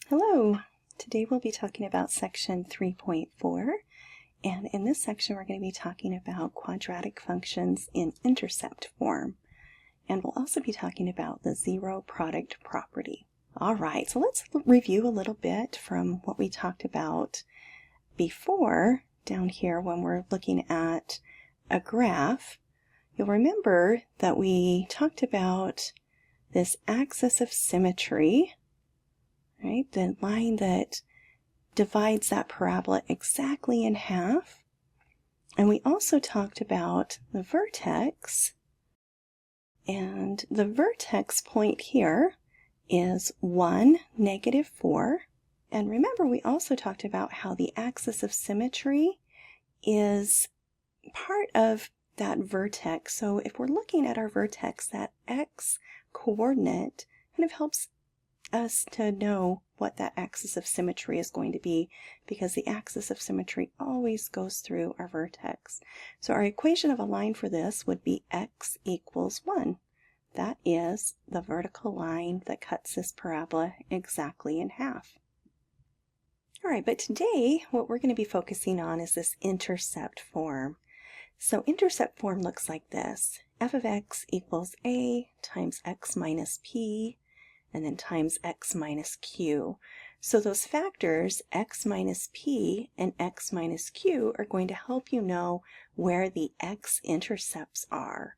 Hello! Today we'll be talking about section 3.4, and in this section we're going to be talking about quadratic functions in intercept form, and we'll also be talking about the zero product property. Alright, so let's review a little bit from what we talked about before down here when we're looking at a graph. You'll remember that we talked about this axis of symmetry, right? The line that divides that parabola exactly in half. And we also talked about the vertex. And the vertex point here is 1, -4. And remember, we also talked about how the axis of symmetry is part of that vertex. So if we're looking at our vertex, that x coordinate kind of helps us to know what that axis of symmetry is going to be, because the axis of symmetry always goes through our vertex. So our equation of a line for this would be x equals 1. That is the vertical line that cuts this parabola exactly in half. Alright, but today what we're going to be focusing on is this intercept form. So intercept form looks like this. F of x equals a times x minus p, and then times x minus q. So those factors, x minus p and x minus q, are going to help you know where the x-intercepts are.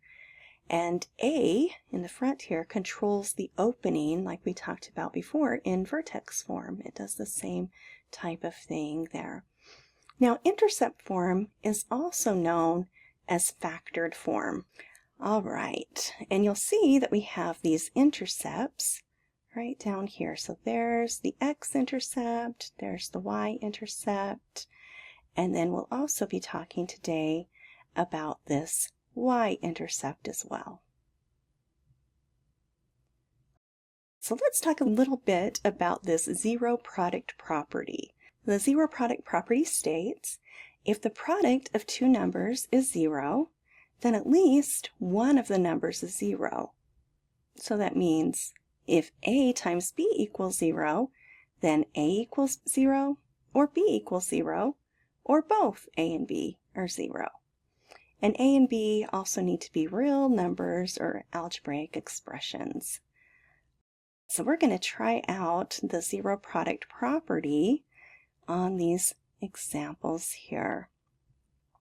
And a, in the front here, controls the opening like we talked about before in vertex form. It does the same type of thing there. Now, intercept form is also known as factored form. All right, and you'll see that we have these intercepts right down here. So there's the x-intercept, there's the y-intercept, and then we'll also be talking today about this y-intercept as well. So let's talk a little bit about this zero product property. The zero product property states, if the product of two numbers is 0, then at least one of the numbers is 0. So that means if a times b equals 0, then a equals 0, or b equals 0, or both a and b are 0. And a and b also need to be real numbers or algebraic expressions. So we're going to try out the zero product property on these examples here.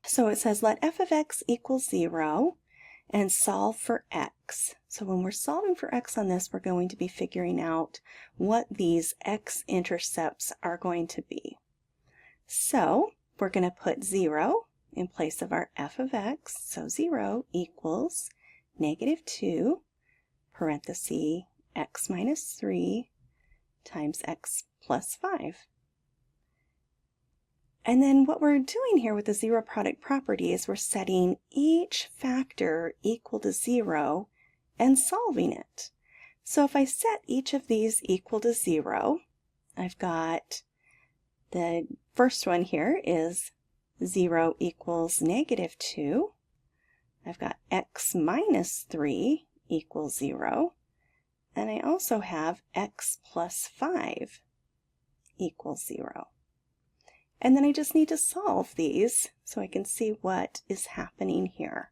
So it says let f of x equal 0 and solve for x. So when we're solving for x on this, we're going to be figuring out what these x-intercepts are going to be. So we're going to put 0 in place of our f of x. So 0 equals -2, parenthesis, x minus 3 times x plus 5. And then what we're doing here with the zero product property is we're setting each factor equal to 0 and solving it. So if I set each of these equal to 0, I've got the first one here is 0 equals -2. I've got x minus 3 equals 0. And I also have x plus 5 equals 0. And then I just need to solve these so I can see what is happening here.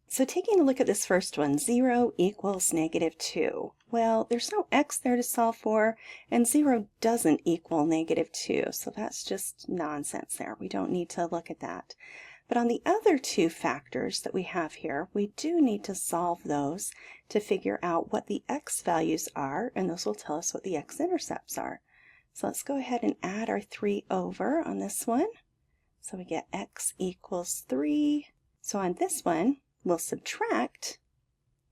So taking a look at this first one, 0 equals -2. Well, there's no x there to solve for, and 0 doesn't equal -2, so that's just nonsense there. We don't need to look at that. But on the other two factors that we have here, we do need to solve those to figure out what the x values are, and those will tell us what the x-intercepts are. So let's go ahead and add our 3 over on this one. So we get x equals 3. So on this one, we'll subtract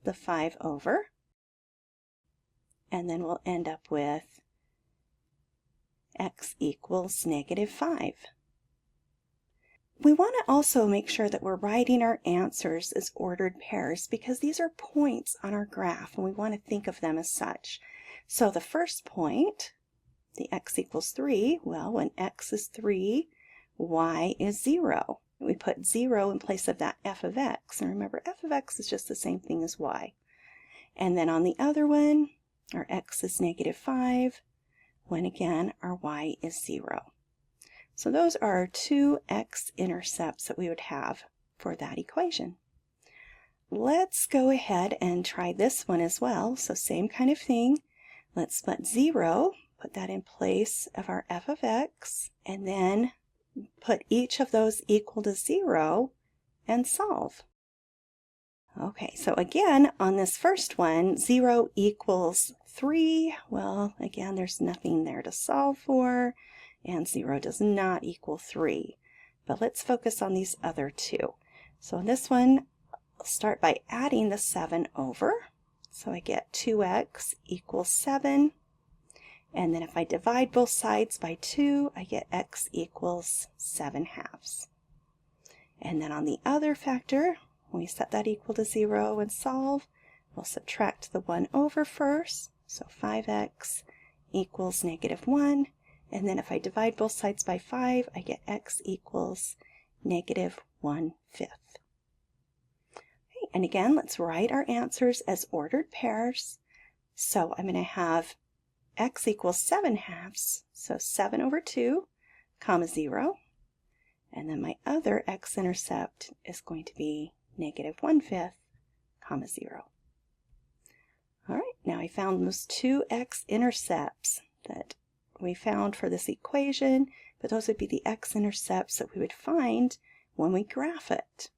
the 5 over, and then we'll end up with x equals -5. We want to also make sure that we're writing our answers as ordered pairs, because these are points on our graph, and we want to think of them as such. So the first point, the x equals 3, well, when x is 3, y is 0. We put 0 in place of that f of x, and remember, f of x is just the same thing as y. And then on the other one, our x is -5, when again our y is 0. So those are our two x-intercepts that we would have for that equation. Let's go ahead and try this one as well. So same kind of thing. Let's put 0, put that in place of our f of x, and then put each of those equal to 0 and solve. Okay, so again, on this first one, 0 equals 3. Well, again, there's nothing there to solve for, and 0 does not equal 3. But let's focus on these other two. So in this one, I'll start by adding the 7 over. So I get 2x equals 7. And then if I divide both sides by 2, I get x equals 7/2. And then on the other factor, when we set that equal to 0 and solve, we'll subtract the 1 over first. So 5x equals -1. And then if I divide both sides by 5, I get x equals -1/5. Okay, and again, let's write our answers as ordered pairs. So I'm going to have x equals 7/2, so 7 over 2, comma 0. And then my other x-intercept is going to be -1/5, comma 0. All right, now I found those two x-intercepts that we found for this equation, but those would be the x-intercepts that we would find when we graph it.